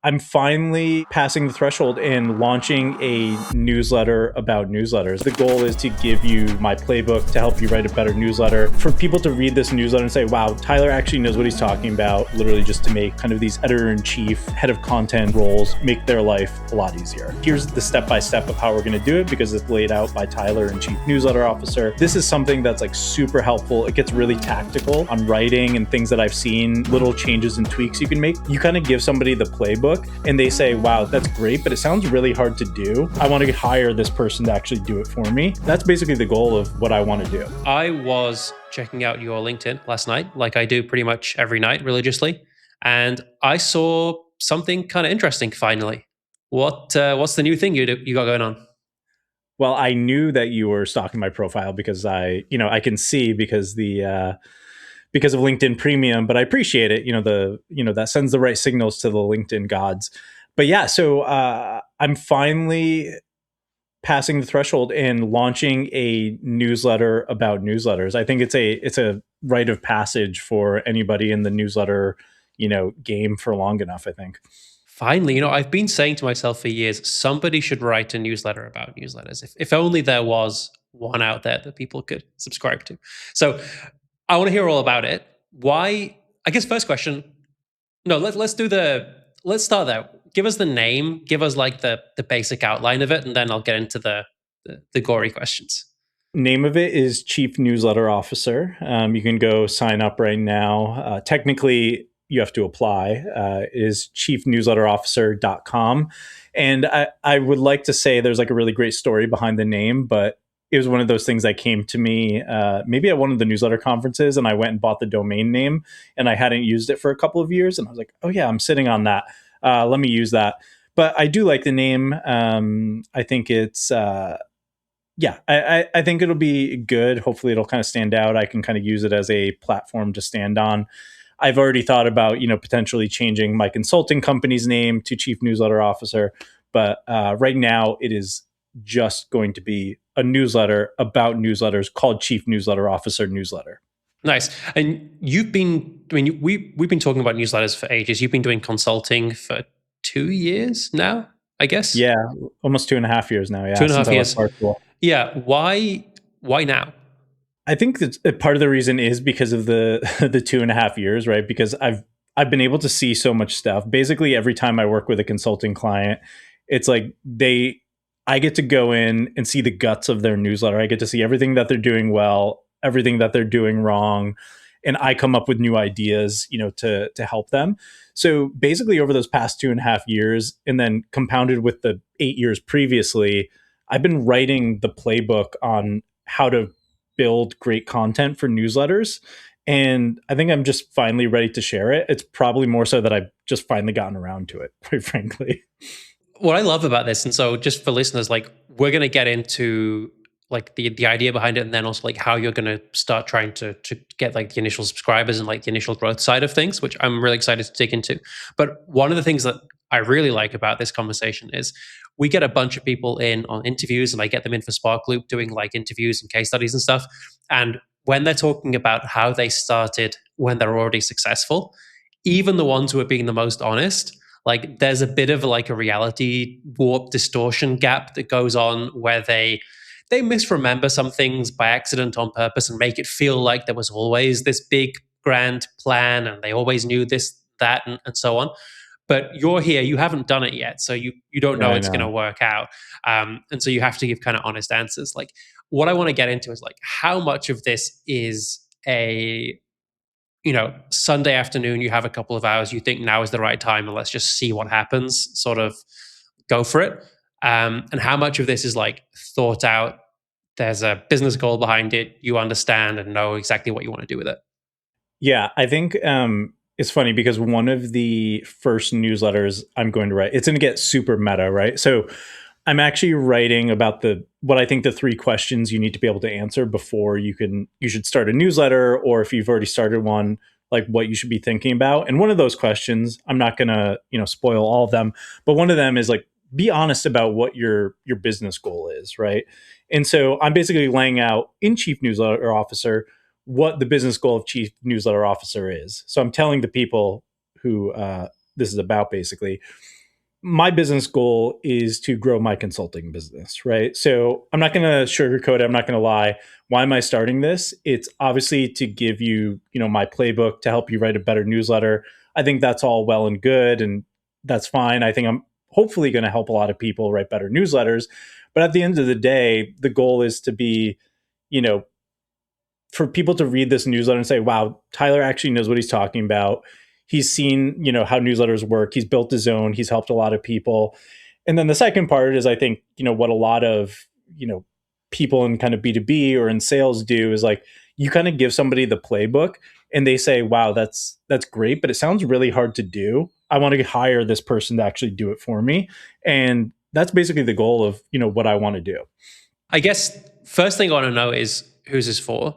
I'm finally passing the threshold and launching a newsletter about newsletters. The goal is to give you my playbook to help you write a better newsletter, for people to read this newsletter and say, wow, Tyler actually knows what he's talking about, literally just to make kind of these editor-in-chief, head of content roles, make their life a lot easier. Here's the step-by-step of how we're going to do it, because it's laid out by Tyler and Chief Newsletter Officer. This is something that's like super helpful. It gets really tactical on writing and things that I've seen, little changes and tweaks you can make. You kind of give somebody the playbook and they say, wow, that's great, but it sounds really hard to do. I want to hire this person to actually do it for me. That's basically the goal of what I want to do. I was checking out your LinkedIn last night, like I do pretty much every night religiously, and I saw something kind of interesting finally. What's the new thing you got going on? Well, I knew that you were stalking my profile because I can see because of LinkedIn Premium, but I appreciate it. That sends the right signals to the LinkedIn gods. But yeah, so I'm finally passing the threshold and launching a newsletter about newsletters. I think it's a rite of passage for anybody in the newsletter, game for long enough, I think. Finally, I've been saying to myself for years, somebody should write a newsletter about newsletters. If only there was one out there that people could subscribe to. So I want to hear all about it. Why? I guess first question. No, let's start there. Give us the name. Give us like the basic outline of it, and then I'll get into the gory questions. Name of it is Chief Newsletter Officer. You can go sign up right now. Technically, you have to apply. It is chiefnewsletterofficer.com. And I would like to say there's like a really great story behind the name, but it was one of those things that came to me maybe at one of the newsletter conferences, and I went and bought the domain name, and I hadn't used it for a couple of years. And I was like, oh, yeah, I'm sitting on that. Let me use that. But I do like the name. I think it's yeah, I think it'll be good. Hopefully, it'll kind of stand out. I can kind of use it as a platform to stand on. I've already thought about potentially changing my consulting company's name to Chief Newsletter Officer, but right now it is just going to be a newsletter about newsletters called Chief Newsletter Officer Newsletter. Nice. And we've been talking about newsletters for ages. You've been doing consulting for 2 years now, I guess. Yeah, almost 2.5 years now. Two Yeah, and a since half I left years. Barstool. Yeah. Why now? I think that part of the reason is because of the the 2.5 years, right? Because I've been able to see so much stuff. Basically, every time I work with a consulting client, it's like I get to go in and see the guts of their newsletter. I get to see everything that they're doing well, everything that they're doing wrong, and I come up with new ideas, to help them. So basically, over those past 2.5 years, and then compounded with the 8 years previously, I've been writing the playbook on how to build great content for newsletters. And I think I'm just finally ready to share it. It's probably more so that I've just finally gotten around to it, quite frankly. What I love about this, and so just for listeners, like we're gonna get into like the idea behind it, and then also like how you're gonna start trying to get like the initial subscribers and like the initial growth side of things, which I'm really excited to dig into. But one of the things that I really like about this conversation is we get a bunch of people in on interviews, and I get them in for Spark Loop doing like interviews and case studies and stuff. And when they're talking about how they started when they're already successful, even the ones who are being the most honest, like there's a bit of like a reality warp distortion gap that goes on where they misremember some things by accident on purpose and make it feel like there was always this big grand plan and they always knew this that and so on. But you're here, you haven't done it yet, so you don't know I it's going to know. work out. And so you have to give kind of honest answers. Like what I want to get into is like how much of this is a Sunday afternoon, you have a couple of hours, you think now is the right time, and let's just see what happens, sort of go for it. And how much of this is like thought out? There's a business goal behind it. You understand and know exactly what you want to do with it. Yeah, I think it's funny because one of the first newsletters I'm going to write, it's going to get super meta, right? So I'm actually writing about the what I think the three questions you need to be able to answer before you should start a newsletter, or if you've already started one, like what you should be thinking about. And one of those questions, I'm not gonna, spoil all of them, but one of them is like, be honest about what your business goal is, right? And so I'm basically laying out in Chief Newsletter Officer what the business goal of Chief Newsletter Officer is. So I'm telling the people who this is about basically. My business goal is to grow my consulting business, right? So I'm not going to sugarcoat it. I'm not going to lie. Why am I starting this? It's obviously to give you, my playbook to help you write a better newsletter. I think that's all well and good, and that's fine. I think I'm hopefully going to help a lot of people write better newsletters. But at the end of the day, the goal is to be, you know, for people to read this newsletter and say, wow, Tyler actually knows what he's talking about. He's seen, how newsletters work. He's built his own. He's helped a lot of people. And then the second part is, I think, what a lot of, people in kind of B2B or in sales do is like, you kind of give somebody the playbook and they say, wow, that's great, but it sounds really hard to do. I want to hire this person to actually do it for me. And that's basically the goal of, what I want to do. I guess first thing I want to know is who's this for?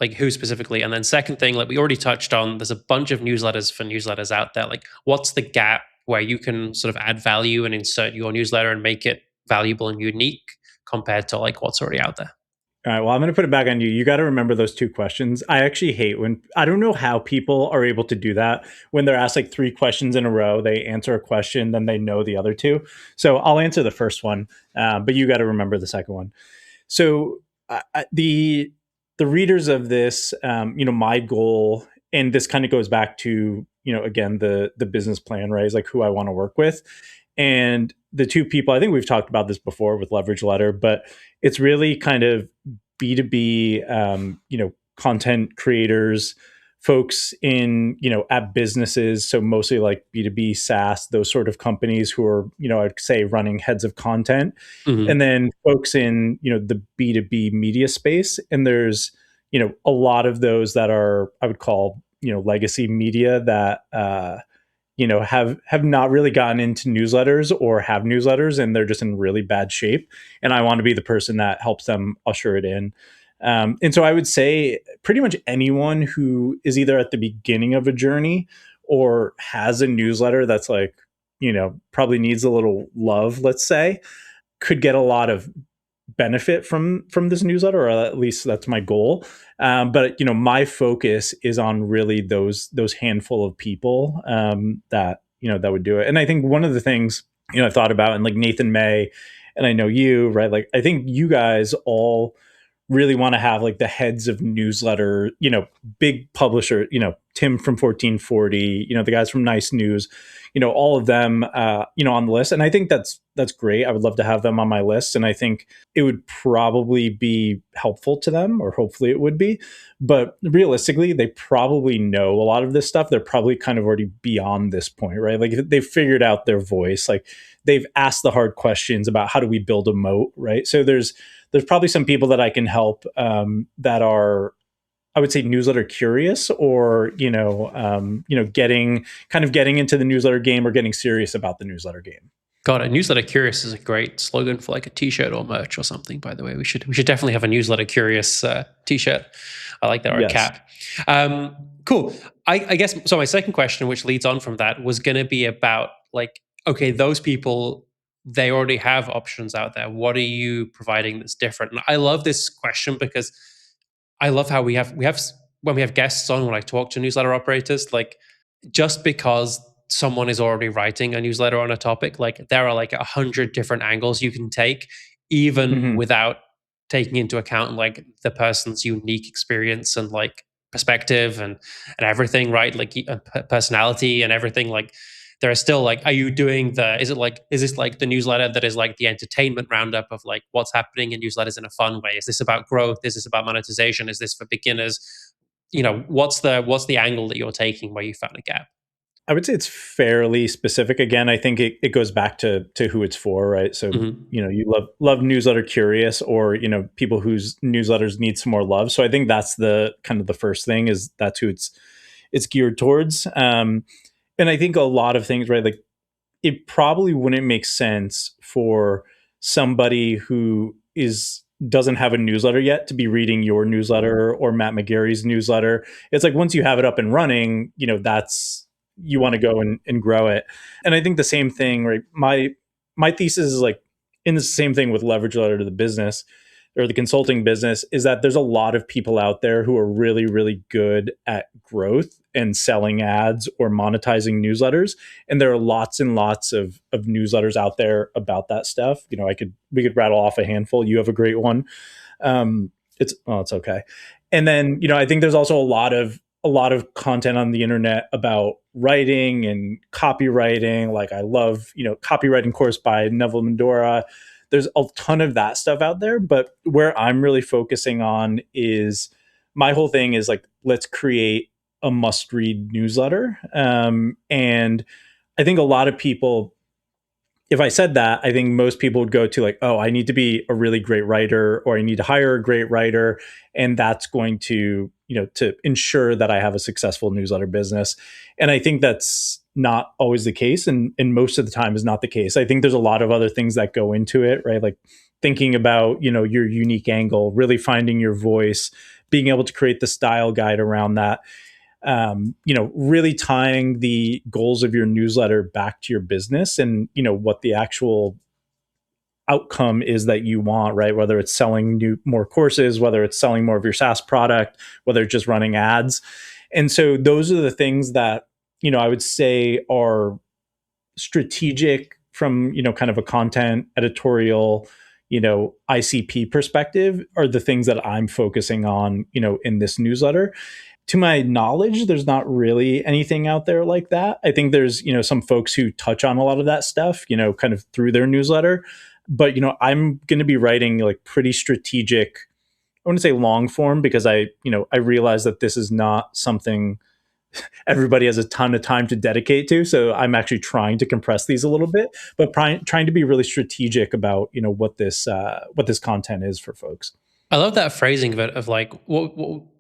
Like who specifically? And then second thing, like we already touched on, there's a bunch of newsletters for newsletters out there. Like what's the gap where you can sort of add value and insert your newsletter and make it valuable and unique compared to like what's already out there? All right. Well, I'm going to put it back on you. You got to remember those two questions. I actually hate when I don't know how people are able to do that when they're asked like three questions in a row. They answer a question, then they know the other two. So I'll answer the first one, but you got to remember the second one. So the readers of this, my goal, and this kind of goes back to again the business plan, right? Is like who I want to work with, and the two people. I think we've talked about this before with Leverage Letter, but it's really kind of B2B, content creators, folks in at businesses, so mostly like B2B SaaS, those sort of companies who are I'd say running heads of content, and Mm-hmm. then folks in the B2B media space. And there's a lot of those that are, I would call, legacy media that have not really gotten into newsletters or have newsletters, and they're just in really bad shape, and I want to be the person that helps them usher it in. And so I would say pretty much anyone who is either at the beginning of a journey or has a newsletter that's like probably needs a little love, let's say, could get a lot of benefit from this newsletter, or at least that's my goal. But my focus is on really those handful of people that that would do it. And I think one of the things I thought about, and like Nathan May, and I know you, right? Like I think you guys all really want to have like the heads of newsletter, big publisher, Tim from 1440, the guys from Nice News, all of them, on the list. And I think that's great. I would love to have them on my list. And I think it would probably be helpful to them, or hopefully it would be. But realistically, they probably know a lot of this stuff. They're probably kind of already beyond this point, right? Like they've figured out their voice. Like they've asked the hard questions about how do we build a moat, right? So there's probably some people that I can help that are, I would say, newsletter curious, or getting into the newsletter game, or getting serious about the newsletter game. God, a newsletter curious is a great slogan for like a t-shirt or merch or something. By the way, we should definitely have a newsletter curious t-shirt. I like that, or a Yes. cap. Cool. I guess so. My second question, which leads on from that, was going to be about like, okay, those people, they already have options out there. What are you providing that's different? And I love this question because I love how we have when we have guests on, when I talk to newsletter operators, like just because someone is already writing a newsletter on a topic, like there are like 100 different angles you can take, even Hmm. without taking into account like the person's unique experience and like perspective and everything, right? Like personality and everything. Like there are still like, are you doing the? Is this like the newsletter that is like the entertainment roundup of like what's happening in newsletters in a fun way? Is this about growth? Is this about monetization? Is this for beginners? What's the angle that you're taking where you found a gap? I would say it's fairly specific. Again, I think it goes back to who it's for, right? So Mhm. you love newsletter curious, or people whose newsletters need some more love. So I think that's the kind of the first thing, is that's who it's geared towards. And I think a lot of things, right? Like it probably wouldn't make sense for somebody who is doesn't have a newsletter yet to be reading your newsletter or Matt McGarry's newsletter. It's like once you have it up and running, that's you want to go and grow it. And I think the same thing, right? My thesis is like in the same thing with Leverage Letter to the business or the consulting business, is that there's a lot of people out there who are really, really good at growth and selling ads or monetizing newsletters. And there are lots and lots of newsletters out there about that stuff. We could rattle off a handful. You have a great one. It's okay. And then, I think there's also a lot of content on the internet about writing and copywriting. Like I love, copywriting course by Neville Medora. There's a ton of that stuff out there, but where I'm really focusing on is my whole thing is like, let's create a must read newsletter. And I think a lot of people, if I said that, I think most people would go to like, oh, I need to be a really great writer, or I need to hire a great writer. And that's going to, to ensure that I have a successful newsletter business. And I think that's not always the case. And most of the time is not the case. I think there's a lot of other things that go into it, right? Like thinking about, your unique angle, really finding your voice, being able to create the style guide around that. Really tying the goals of your newsletter back to your business and, what the actual outcome is that you want, right? Whether it's selling more courses, whether it's selling more of your SaaS product, whether it's just running ads. And so those are the things that, I would say are strategic from, kind of a content editorial, ICP perspective, are the things that I'm focusing on, in this newsletter. To my knowledge, there's not really anything out there like that. I think there's, some folks who touch on a lot of that stuff, kind of through their newsletter. But, I'm going to be writing like pretty strategic, I wouldn't say long form, because I realize that this is not something everybody has a ton of time to dedicate to. So I'm actually trying to compress these a little bit, but trying to be really strategic about, what this content is for folks. I love that phrasing of it, of like,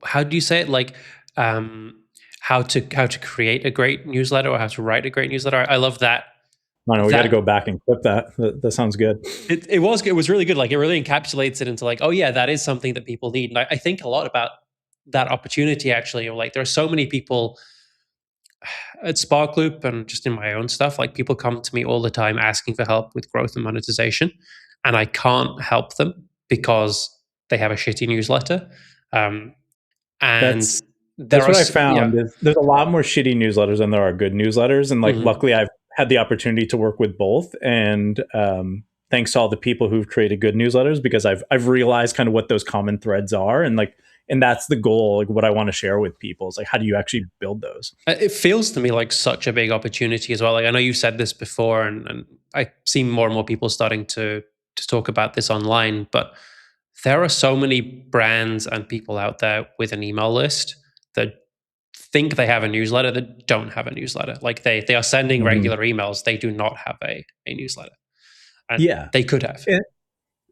how do you say it? Like, um, how to create a great newsletter, or how to write a great newsletter. I love that. I know we got to go That back and clip that. That sounds good. it was really good. Like it really encapsulates it into like, oh yeah, that is something that people need. And I think a lot about that opportunity actually. Or like there are so many people at Sparkloop and just in my own stuff. Like people come to me all the time asking for help with growth and monetization, and I can't help them because they have a shitty newsletter. Um, and That's there that's are what I yeah. found. There's a lot more shitty newsletters than there are good newsletters, and like Mhm. luckily I've had the opportunity to work with both. And thanks to all the people who've created good newsletters, because I've realized kind of what those common threads are, and that's the goal. Like what I want to share with people is like, how do you actually build those? It feels to me like such a big opportunity as well. Like I know you said this before, and I see more and more people starting to talk about this online. But there are so many brands and people out there with an email list that think they have a newsletter that don't have a newsletter. Like they are sending Mhm. regular emails, they do not have a newsletter, and Yeah. they could have.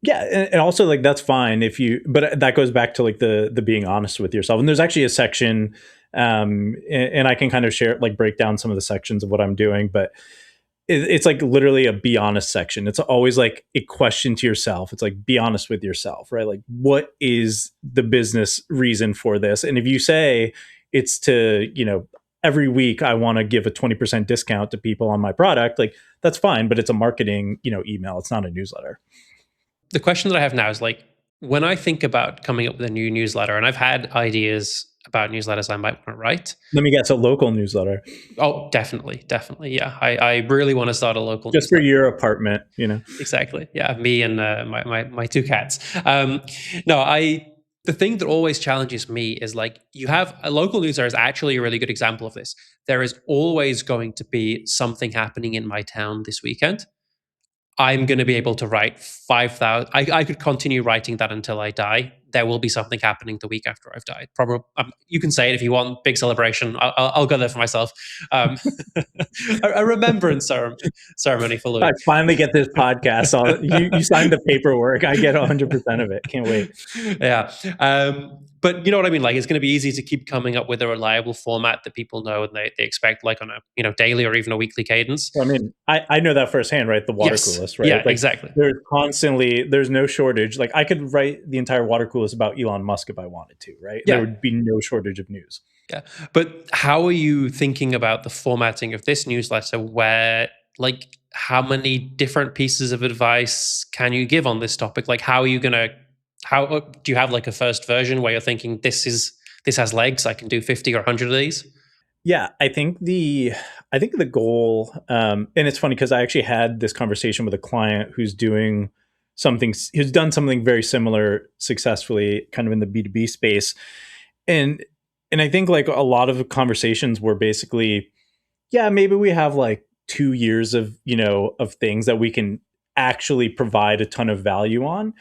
Yeah, and also like that's fine if you, but that goes back to like the being honest with yourself. And there's actually a section, and I can kind of share like break down some of the sections of what I'm doing, but it's like literally a be honest section. It's always like a question to yourself. It's like be honest with yourself, right? Like what is the business reason for this? And if you say it's to, every week I want to give a 20% discount to people on my product, like that's fine, but it's a marketing, email. It's not a newsletter. The question that I have now is like, when I think about coming up with a new newsletter, and I've had ideas about newsletters I might want to write. Let me guess, a local newsletter. Oh, definitely, definitely. Yeah. I really want to start a local Just for newsletter. your apartment. Exactly. Yeah. Me and my two cats. No, the thing that always challenges me is like you have a local newsletter is actually a really good example of this. There is always going to be something happening in my town this weekend. I'm going to be able to write 5,000. I could continue writing that until I die. There will be something happening the week after I've died. Probably, you can say it if you want. Big celebration. I'll go there for myself. Um, a remembrance ceremony for I Louis. finally get this podcast. So you signed the paperwork. I get 100% of it. Can't wait. Yeah. But you know what I mean? Like it's going to be easy to keep coming up with a reliable format that people know and they expect like on a daily or even a weekly cadence. Well, I mean, I know that firsthand, right? The water Yes. coolest, right? Yeah, Like exactly. there's no shortage. Like I could write the entire water coolest about Elon Musk if I wanted to, right? There Yeah. would be no shortage of news. Yeah. But how are you thinking about the formatting of this newsletter where like how many different pieces of advice can you give on this topic? Like how are you going to do you have like a first version where you're thinking this has legs, I can do 50 or 100 of these? Yeah, I think the goal, and it's funny because I actually had this conversation with a client who's doing who's done something very similar successfully, kind of in the B2B space, and I think like a lot of the conversations were basically, yeah, maybe we have like 2 years of of things that we can actually provide a ton of value on,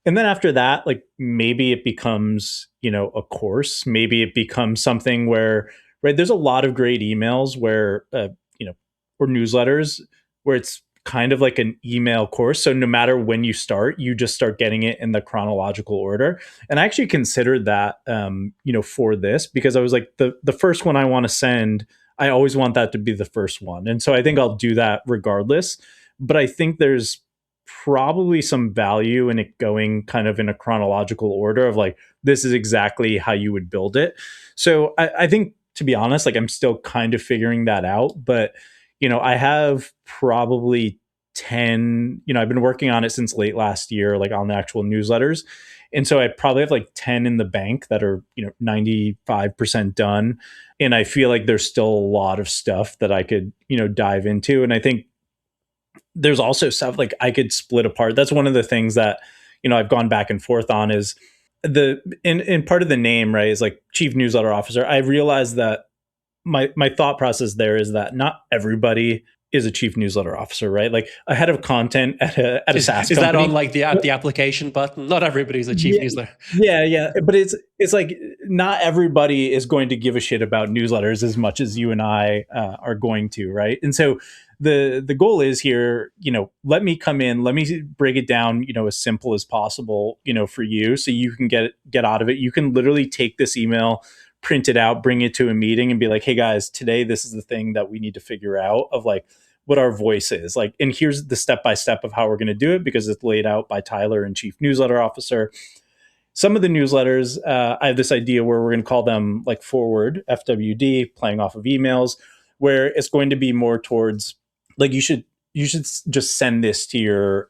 and then after that, like maybe it becomes, a course. Maybe it becomes something where, right, there's a lot of great emails where, or newsletters where it's kind of like an email course. So no matter when you start, you just start getting it in the chronological order. And I actually considered that, for this because I was like, the first one I want to send, I always want that to be the first one. And so I think I'll do that regardless. But I think there's probably some value in it going kind of in a chronological order of like this is exactly how you would build it. So I think, to be honest, like I'm still kind of figuring that out, but I have probably 10, I've been working on it since late last year, like on the actual newsletters. And so I probably have like 10 in the bank that are, 95% done. And I feel like there's still a lot of stuff that I could, dive into. And I think there's also stuff like I could split apart. That's one of the things that I've gone back and forth on is the in part of the name, right, is like chief newsletter officer. I realized that my thought process there is that not everybody is a chief newsletter officer, right? Like a head of content at a SaaS Is that on company. like the application button? Not everybody's a chief Yeah, newsletter. yeah. But it's like not everybody is going to give a shit about newsletters as much as you and I are going to, right? And so the goal is here, let me come in, let me break it down, as simple as possible, for you, so you can get out of it. You can literally take this email, print it out, bring it to a meeting, and be like, hey guys, today this is the thing that we need to figure out of like what our voice is like, and here's the step by step of how we're going to do it because it's laid out by Tyler and chief newsletter officer. Some of the newsletters, I have this idea where we're going to call them like forward FWD, playing off of emails, where it's going to be more towards like you should just send this to your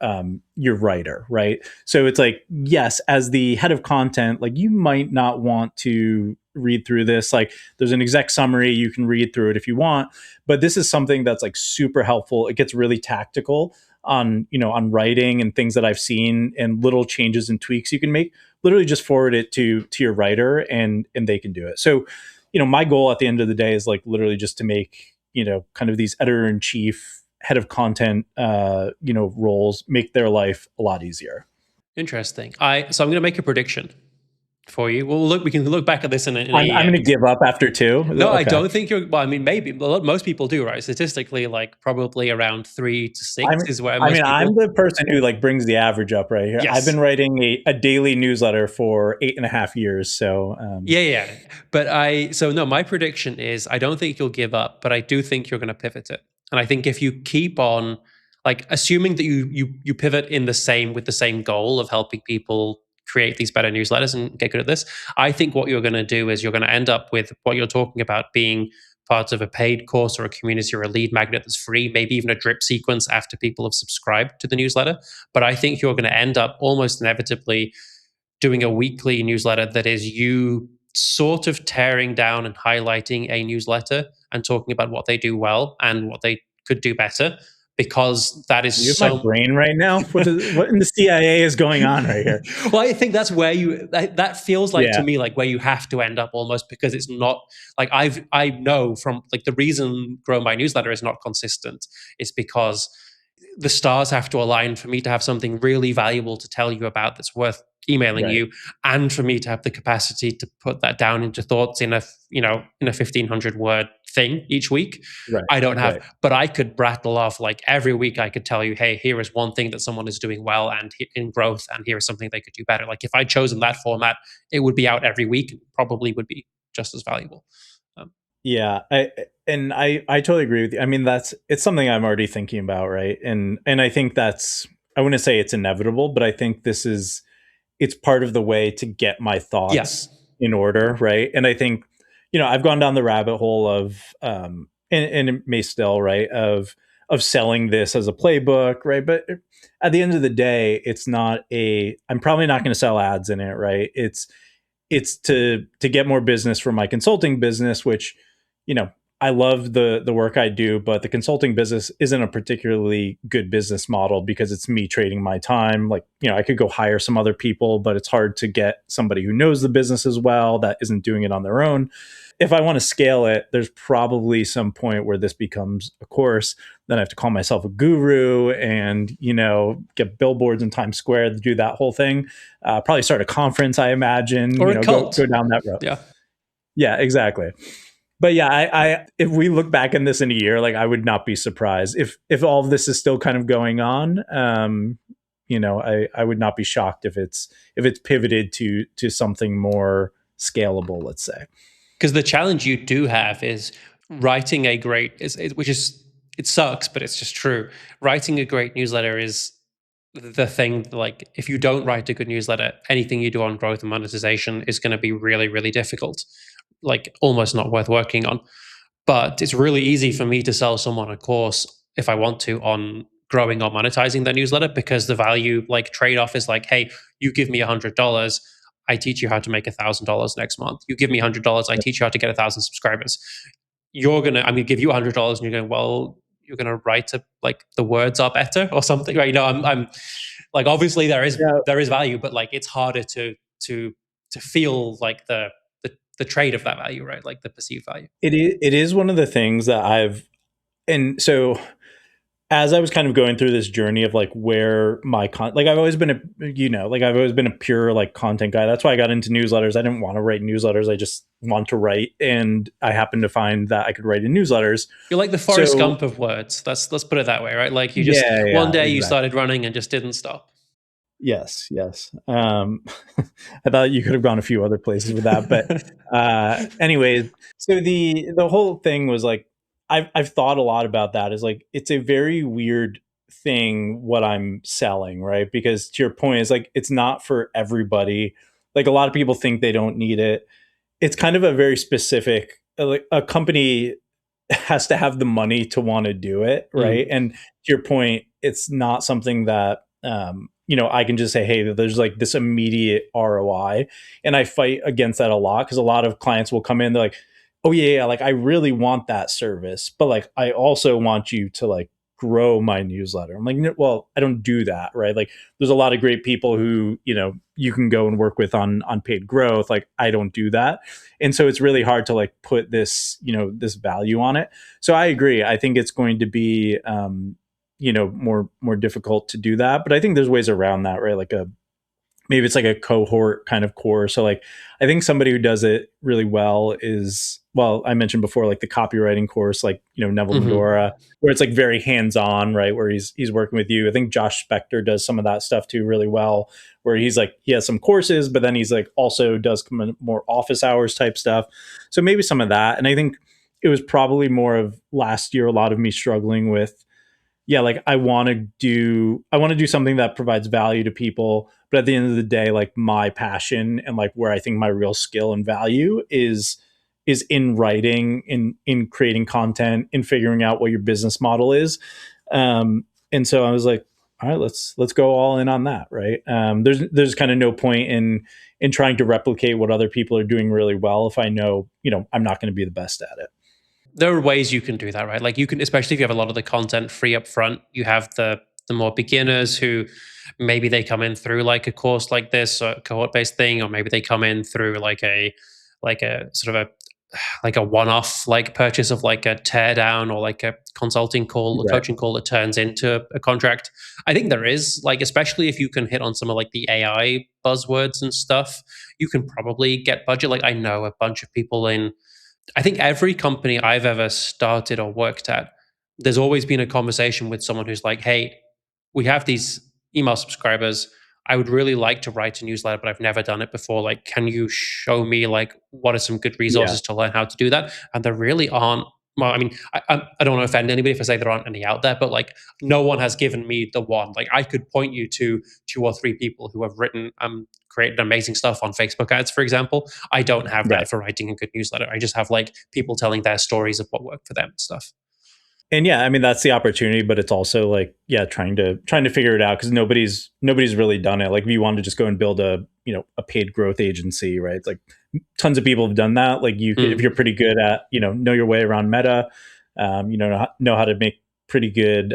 writer, right? So it's like, yes, as the head of content, like you might not want to read through this. Like there's an exec summary, you can read through it if you want, but this is something that's like super helpful. It gets really tactical on on writing and things that I've seen and little changes and tweaks you can make. Literally just forward it to your writer and they can do it. So my goal at the end of the day is like literally just to make kind of these editor in chief, head of content roles, make their life a lot easier. Interesting. So I'm going to make a prediction for you. Well, look, we can look back at this in a I'm year. going to give up after two. No, I Okay. don't think you're. Well, I mean, maybe most people do, right? Statistically, like probably around 3 to 6 is where I mean, most I'm people. the person who like brings the average up right here. I've been Yes. writing a daily newsletter for 8.5 years. So Yeah. But so no, my prediction is I don't think you'll give up, but I do think you're going to pivot it. And I think if you keep on, like, assuming that you pivot in the same with the same goal of helping people create these better newsletters and get good at this, I think what you're going to do is you're going to end up with what you're talking about being part of a paid course or a community or a lead magnet that's free, maybe even a drip sequence after people have subscribed to the newsletter. But I think you're going to end up almost inevitably doing a weekly newsletter that is you sort of tearing down and highlighting a newsletter and talking about what they do well and what they could do better, because that is you have my so. brain right now. What in the CIA is going on right here? Well, I think that's where that feels like to Yeah. me like where you have to end up almost, because it's not like I know from like the reason Grow My Newsletter is not consistent is because the stars have to align for me to have something really valuable to tell you about that's worth emailing Right. you, and for me to have the capacity to put that down into thoughts in a in a 1,500 word thing each week. Right. I don't have, Right. but I could rattle off like every week I could tell you, hey, here is one thing that someone is doing well and in growth, and here is something they could do better. Like if I'd chosen that format, it would be out every week and probably would be just as valuable. um, Yeah, I totally agree with you. I mean, it's something I'm already thinking about, right? And I think that's, I wouldn't say it's inevitable, but I think it's part of the way to get my yeah. thoughts in order, right? And I think I've gone down the rabbit hole of and it may still, right, of selling this as a playbook, right? But at the end of the day, it's not a I'm probably not going to sell ads in it, right? It's to get more business for my consulting business, which you know, I love the work I do, but the consulting business isn't a particularly good business model because it's me trading my time. Like, I could go hire some other people, but it's hard to get somebody who knows the business as well that isn't doing it on their own. If I want to scale it, there's probably some point where this becomes a course. Then I have to call myself a guru and, get billboards in Times Square to do that whole thing. Probably start a conference, I imagine, Or a go cult. down that road. Yeah. Yeah, exactly. But yeah, I if we look back in this in a year, like I would not be surprised if all of this is still kind of going on. I would not be shocked if it's pivoted to something more scalable, let's say. Because the challenge you do have is writing a great, which is, it sucks, but it's just true. Writing a great newsletter is the thing. Like, if you don't write a good newsletter, anything you do on growth and monetization is going to be really, really difficult, like almost not worth working on. But it's really easy for me to sell someone a course if I want to on growing or monetizing their newsletter, because the value like trade off is like, hey, you give me $100, I teach you how to make $1,000 next month. You give me $100, I teach you how to get 1,000 subscribers. I'm gonna give you $100, and you're going, well, you're gonna write a, like the words are better or something, right? I'm like, obviously Yeah, there is value, but like it's harder to to feel like the trade of that value, right? Like the perceived value. it is one of the things that and so as I was kind of going through this journey of like where like I've always been like I've always been a pure like content guy. That's why I got into newsletters. I didn't want to write newsletters. I just want to write. And I happened to find that I could write in newsletters. You're like the Forrest So Gump of words. Let's put it that way, right? Like, you just yeah, one yeah, day you exactly. started running and just didn't stop. Yes, yes. I thought you could have gone a few other places with that, but anyways, so the whole thing was like I've thought a lot about that. Is like it's a very weird thing what I'm selling, right? Because to your point, is like it's not for everybody. Like a lot of people think they don't need it. It's kind of a very specific like a company has to have the money to want to do it, right? Mm. And to your point, it's not something that I can just say, hey, there's like this immediate ROI, and I fight against that a lot because a lot of clients will come in, they're like, oh yeah, yeah, like I really want that service, but like I also want you to like grow my newsletter. I'm like, "No, well, I don't do that, right? Like, there's a lot of great people who you can go and work with on paid growth. Like, I don't do that, and so it's really hard to like put this value on it. So I agree. I think it's going to be more difficult to do that, but I think there's ways around that, right? Like maybe it's like a cohort kind of course. So like I think somebody who does it really well is, well, I mentioned before, like the copywriting course, like Neville Hmm. Medora, where it's like very hands-on, right? Where he's working with you. I think Josh Spector does some of that stuff too really well, where he's like he has some courses, but then he's like also does more office hours type stuff. So maybe some of that. And I think it was probably more of last year, a lot of me struggling with, yeah, like I want to do something that provides value to people, but at the end of the day, like my passion and like where I think my real skill and value is in writing, in creating content, in figuring out what your business model is. And so I was like, all right, let's go all in on that, right? There's kind of no point in trying to replicate what other people are doing really well if I know I'm not going to be the best at it. There are ways you can do that, right? Like, you can, especially if you have a lot of the content free up front, you have the more beginners who maybe they come in through like a course like this, or a cohort based thing, or maybe they come in through like a sort of a like a one-off like purchase of like a tear down, or like a consulting call, a Right. coaching call that turns into a contract. I think there is, like, especially if you can hit on some of like the AI buzzwords and stuff, you can probably get budget. Like, I know a bunch of people in, I think every company I've ever started or worked at, there's always been a conversation with someone who's like, hey, we have these email subscribers. I would really like to write a newsletter, but I've never done it before. Like, can you show me like what are some good Yeah. resources to learn how to do that? And there really aren't. Well, I mean, I don't want to offend anybody if I say there aren't any out there, but like, no one has given me the one. Like, I could point you to two or three people who have written, created amazing stuff on Facebook ads, for example. I don't have Right. that for writing a good newsletter. I just have like people telling their stories of what worked for them and stuff. And yeah, I mean that's the opportunity, but it's also like yeah, trying to figure it out because nobody's really done it. Like if you want to just go and build a a paid growth agency, right? It's like tons of people have done that. Like you could if you're Mm, pretty good at know your way around Meta, know how to make pretty good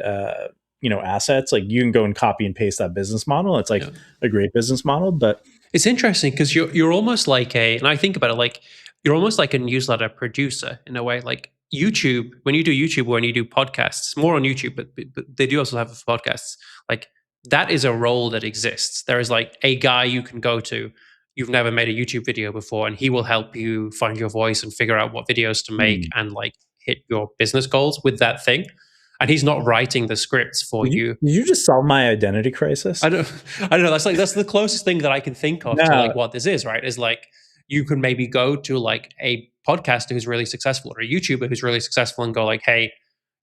assets. Like you can go and copy and paste that business model. It's like yeah. a great business model, but It's interesting because you're almost like and I think about it like you're almost like a newsletter producer in a way. Like YouTube, when you do YouTube or when you do podcasts, more on YouTube, but they do also have podcasts. Like that is a role that exists. There is like a guy you can go to. You've never made a YouTube video before, and he will help you find your voice and figure out what videos to make hmm. and like hit your business goals with that thing. And he's not writing the scripts for you. Did you just solve my identity crisis? I don't I don't know. That's the closest thing that I can think of to No, like what this is, right? Is like you can maybe go to like a podcaster who's really successful or a YouTuber who's really successful and go like, hey,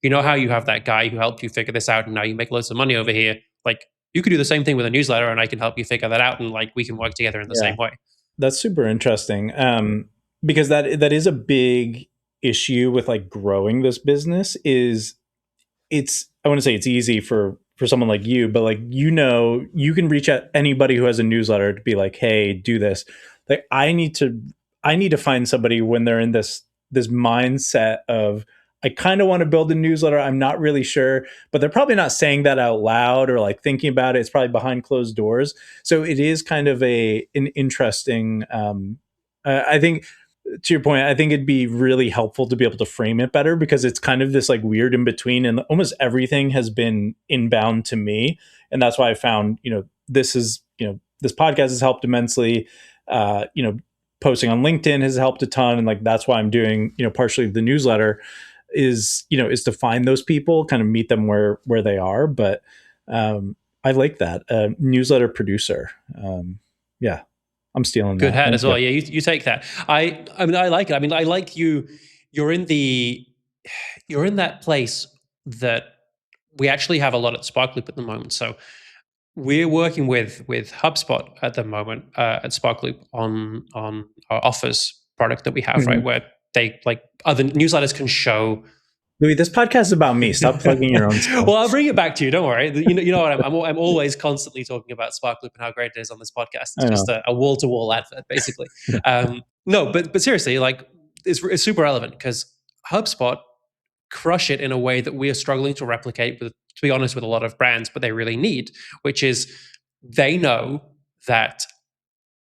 you know how you have that guy who helped you figure this out and now you make loads of money over here? Like you could do the same thing with a newsletter and I can help you figure that out and like we can work together in the yeah. same way. That's super interesting. Because that is a big issue with like growing this business is it's I want to say it's easy for someone like you, but like you can reach out anybody who has a newsletter to be like, hey, do this. Like I need to find somebody when they're in this mindset of I kind of want to build a newsletter. I'm not really sure, but they're probably not saying that out loud or like thinking about it. It's probably behind closed doors. So it is kind of an interesting. I think to your point, I think it'd be really helpful to be able to frame it better because it's kind of this like weird in between, and almost everything has been inbound to me, and that's why I found this podcast has helped immensely. Posting on LinkedIn has helped a ton, and like that's why I'm doing partially the newsletter is to find those people, kind of meet them where they are. But I like that newsletter producer. Yeah, I'm stealing Good that. hat Thank as well. you. Yeah, you take that. I mean I like it. I mean I like you you're in the you're in that place that we actually have a lot at Sparkloop at the moment. So we're working with HubSpot at the moment at Sparkloop on our offers product that we have, right? Mhm. Where they like other newsletters can show. Louis, this podcast is about me. Stop plugging your own stuff. Well, I'll bring it back to you. Don't worry. You know what? I'm always constantly talking about Sparkloop and how great it is on this podcast. It's I just know. a wall to wall advert, basically. No, but seriously, like it's super relevant because HubSpot crush it in a way that we are struggling to replicate with, to be honest, with a lot of brands, but they really need, which is they know that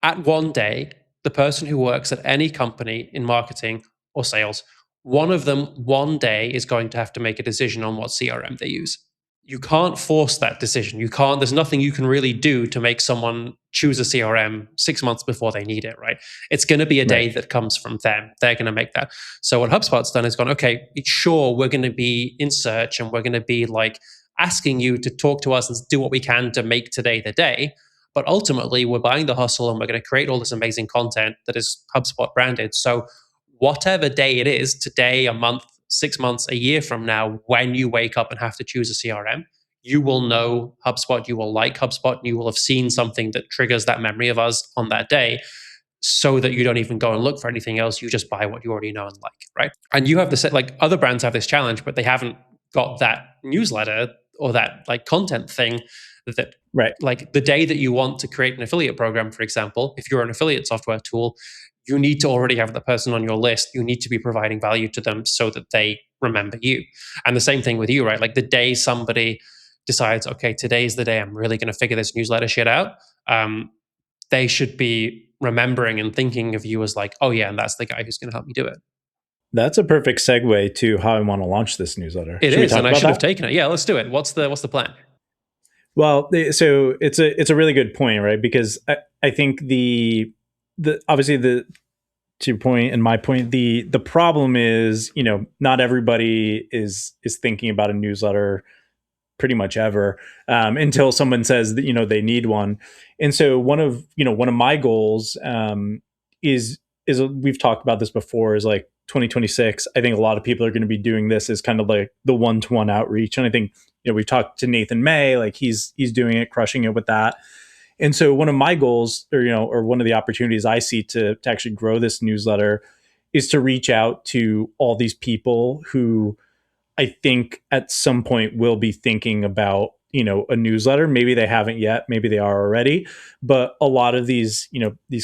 at one day, the person who works at any company in marketing or sales, one of them one day is going to have to make a decision on what CRM they use. You can't force that decision. You can't, there's nothing you can really do to make someone choose a CRM 6 months before they need it, right? It's going to be a Right. day that comes from them. They're going to make that. So what HubSpot's done is gone, okay, sure, we're going to be in search and we're going to be like asking you to talk to us and do what we can to make today the day. But ultimately, we're buying the hustle and we're going to create all this amazing content that is HubSpot branded. So, whatever day it is, today, a month, 6 months, a year from now, when you wake up and have to choose a CRM, you will know HubSpot, you will like HubSpot, and you will have seen something that triggers that memory of us on that day so that you don't even go and look for anything else. You just buy what you already know and like, right? And you have this, like other brands have this challenge, but they haven't got that newsletter or that like content thing that Right. like the day that you want to create an affiliate program, for example, if you're an affiliate software tool, you need to already have the person on your list. You need to be providing value to them so that they remember you. And the same thing with you, right? Like the day somebody decides, okay, today's the day I'm really going to figure this newsletter shit out. They should be remembering and thinking of you as like, oh yeah, and that's the guy who's going to help me do it. That's a perfect segue to how I want to launch this newsletter. It Should we is, talk and I about should that? have taken it. Yeah, let's do it. What's the plan? Well, so it's a really good point, right? Because I think the obviously the to your point and my point, the problem is not everybody is thinking about a newsletter pretty much ever until someone says that they need one. And so one of my goals is we've talked about this before is like 2026. I think a lot of people are going to be doing this as kind of like the one-to-one outreach, and I think we've talked to Nathan May, like he's doing it, crushing it with that. And so one of my goals, or one of the opportunities I see to actually grow this newsletter is to reach out to all these people who I think at some point will be thinking about, a newsletter. Maybe they haven't yet, maybe they are already, but a lot of these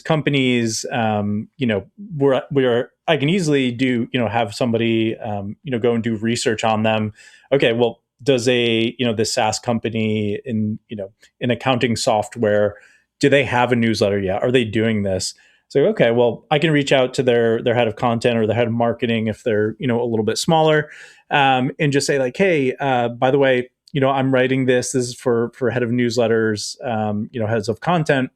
companies, where I can easily do, have somebody, go and do research on them. Okay, well, does the SaaS company in accounting software, do they have a newsletter yet? Are they doing this? So, okay, well, I can reach out to their head of content or the head of marketing if they're, a little bit smaller, and just say like, hey, by the way, I'm writing this. This is for head of newsletters, heads of content.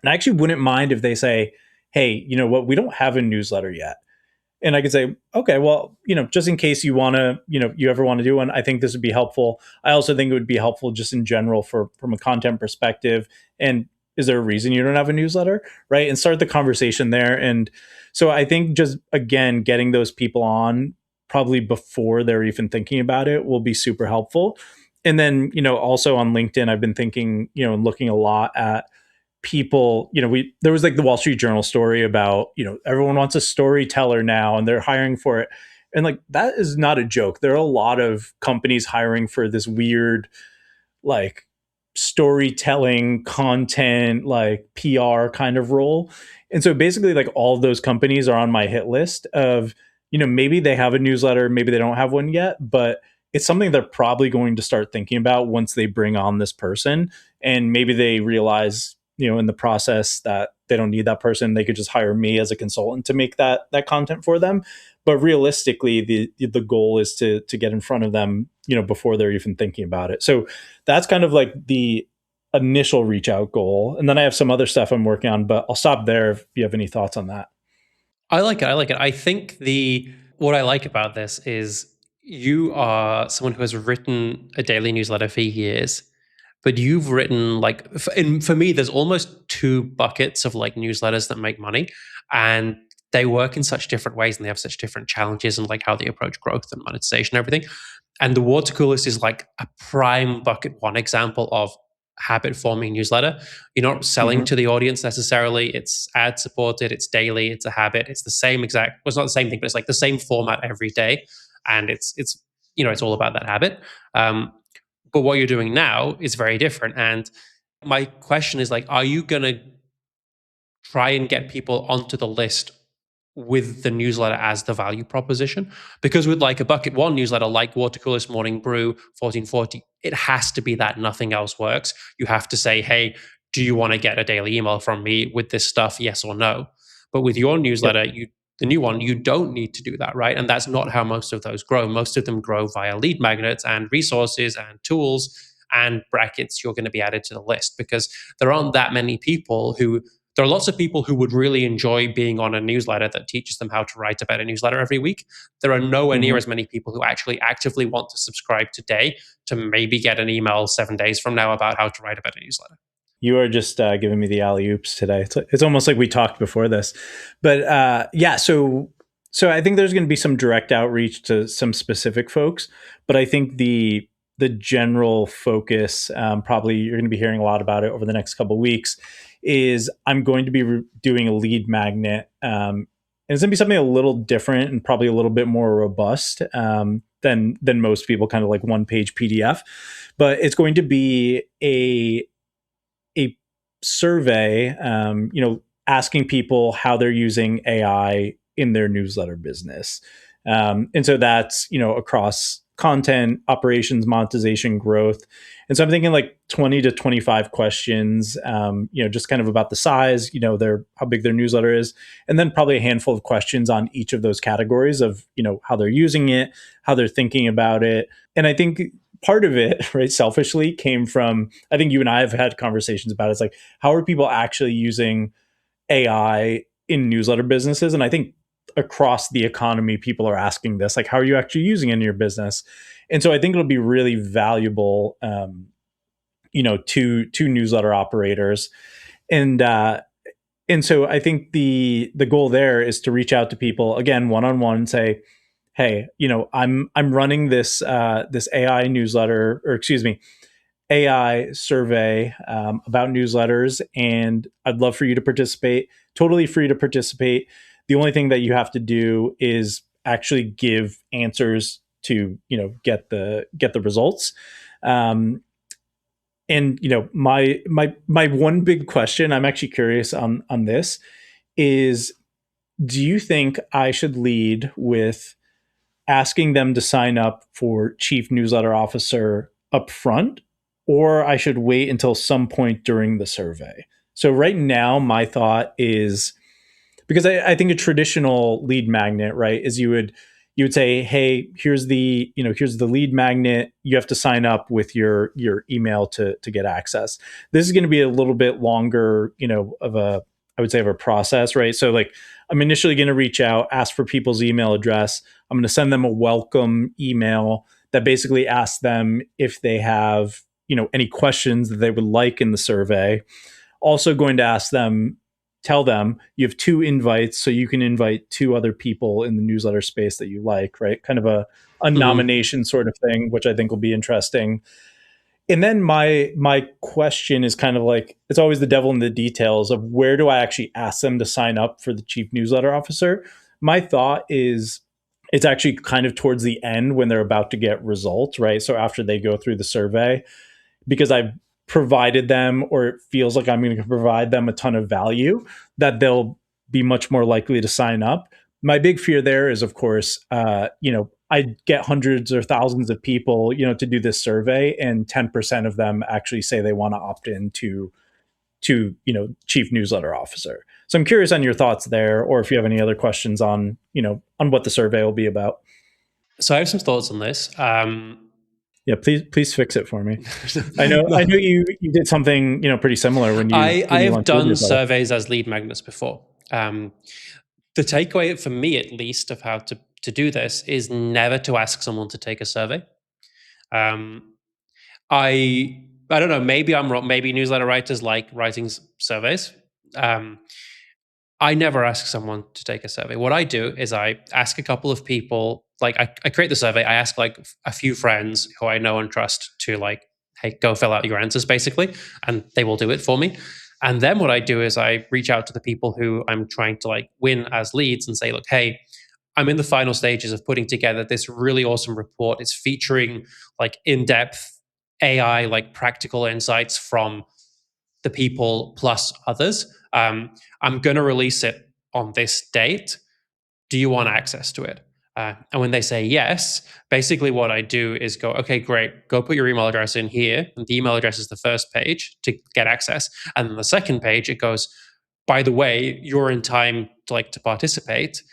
And I actually wouldn't mind if they say, hey, you know what, we don't have a newsletter yet. And I could say, okay, well, just in case you want to, you ever want to do one, I think this would be helpful. I also think it would be helpful just in general from a content perspective. And is there a reason you don't have a newsletter, right? And start the conversation there. And so I think just again getting those people on probably before they're even thinking about it will be super helpful. And then also on LinkedIn, I've been thinking and looking a lot at people, we there was like the Wall Street Journal story about, everyone wants a storyteller now and they're hiring for it. And like that is not a joke. There are a lot of companies hiring for this weird like storytelling content like PR kind of role. And so basically like all of those companies are on my hit list of, maybe they have a newsletter, maybe they don't have one yet, but it's something they're probably going to start thinking about once they bring on this person. And maybe they realize, in the process that they don't need that person. They could just hire me as a consultant to make that content for them. But realistically, the goal is to get in front of them, before they're even thinking about it. So that's kind of like the initial reach out goal. And then I have some other stuff I'm working on, but I'll stop there if you have any thoughts on that. I like it. I like it. I think the what I like about this is you are someone who has written a daily newsletter for years, but you've written like and for me, there's almost two buckets of like newsletters that make money, and they work in such different ways, and they have such different challenges and like how they approach growth and monetization and everything. And the water coolest is like a prime bucket one example of habit forming newsletter. You're not selling Mm-hmm. to the audience necessarily. It's ad supported, it's daily, it's a habit. It's the same exact, well, it's not the same thing, but it's like the same format every day. And it's all about that habit. Um, but what you're doing now is very different. And my question is like, are you going to try and get people onto the list with the newsletter as the value proposition? Because with like a bucket one newsletter like Water Coolest Morning Brew 1440, it has to be that nothing else works. You have to say, hey, do you want to get a daily email from me with this stuff, yes or no? But with your Yep. newsletter, the new one, you don't need to do that, right? And that's not how most of those grow. Most of them grow via lead magnets and resources and tools and brackets. You're going to be added to the list because there aren't that many people who there are lots of people who would really enjoy being on a newsletter that teaches them how to write a better newsletter every week. There are nowhere near Mm-hmm. as many people who actually actively want to subscribe today to maybe get an email 7 days from now about how to write a better newsletter. You are just giving me the alley oops today. It's almost like we talked before this, but yeah. So I think there's going to be some direct outreach to some specific folks, but I think the general focus, probably you're going to be hearing a lot about it over the next couple of weeks, is I'm going to be doing a lead magnet, and it's going to be something a little different and probably a little bit more robust, than most people, kind of like one page PDF, but it's going to be a survey, asking people how they're using AI in their newsletter business. And so that's, across content, operations, monetization, growth. And so I'm thinking like 20 to 25 questions, just kind of about the size, how big their newsletter is, and then probably a handful of questions on each of those categories of, how they're using it, how they're thinking about it. And I think part of it, right, selfishly came from, I think you and I have had conversations about it. It's like, how are people actually using AI in newsletter businesses? And I think across the economy, people are asking this, like, how are you actually using it in your business? And so I think it'll be really valuable, to newsletter operators. And, and so I think the goal there is to reach out to people again, one on one, say, hey, I'm running this AI newsletter, or excuse me, AI survey, about newsletters, and I'd love for you to participate. Totally free to participate. The only thing that you have to do is actually give answers to get the results. Um, and my one big question, I'm actually curious on this, is do you think I should lead with asking them to sign up for chief newsletter officer up front, or I should wait until some point during the survey? So right now, my thought is, because I think a traditional lead magnet, right, is you would say, hey, here's the lead magnet. You have to sign up with your email to get access. This is going to be a little bit longer, of a, I would say, of a process, right? So like, I'm initially going to reach out, ask for people's email address. I'm going to send them a welcome email that basically asks them if they have, any questions that they would like in the survey. Also going to tell them you have two invites, so you can invite two other people in the newsletter space that you like, right? Kind of a Mhm. nomination sort of thing, which I think will be interesting. And then my question is kind of like, it's always the devil in the details of where do I actually ask them to sign up for the chief newsletter officer. My thought is it's actually kind of towards the end when they're about to get results, right? So after they go through the survey, because I've provided them, or it feels like I'm going to provide them a ton of value, that they'll be much more likely to sign up. My big fear there is, of course, I get hundreds or thousands of people, to do this survey, and 10% of them actually say they want to opt in to chief newsletter officer. So I'm curious on your thoughts there, or if you have any other questions on what the survey will be about. So I have some thoughts on this. Yeah, please fix it for me. I know you did something pretty similar when you I when you have launched your done newsletter. surveys as lead magnets before. The takeaway for me, at least, of how to do this is never to ask someone to take a survey. Um, I don't know. Maybe I'm wrong. Maybe newsletter writers like writing surveys. Um, I never ask someone to take a survey. What I do is I ask a couple of people, like I create the survey. I ask like a few friends who I know and trust to like, hey, go fill out your answers basically, and they will do it for me. And then what I do is I reach out to the people who I'm trying to like win as leads and say, look, hey, I'm in the final stages of putting together this really awesome report. It's featuring like in-depth AI, like practical insights from the people plus others. I'm going to release it on this date. Do you want access to it? And when they say yes, basically what I do is go, okay, great, go put your email address in here. And the email address is the first page to get access. And then the second page, it goes, by the way, you're in time to like to participate.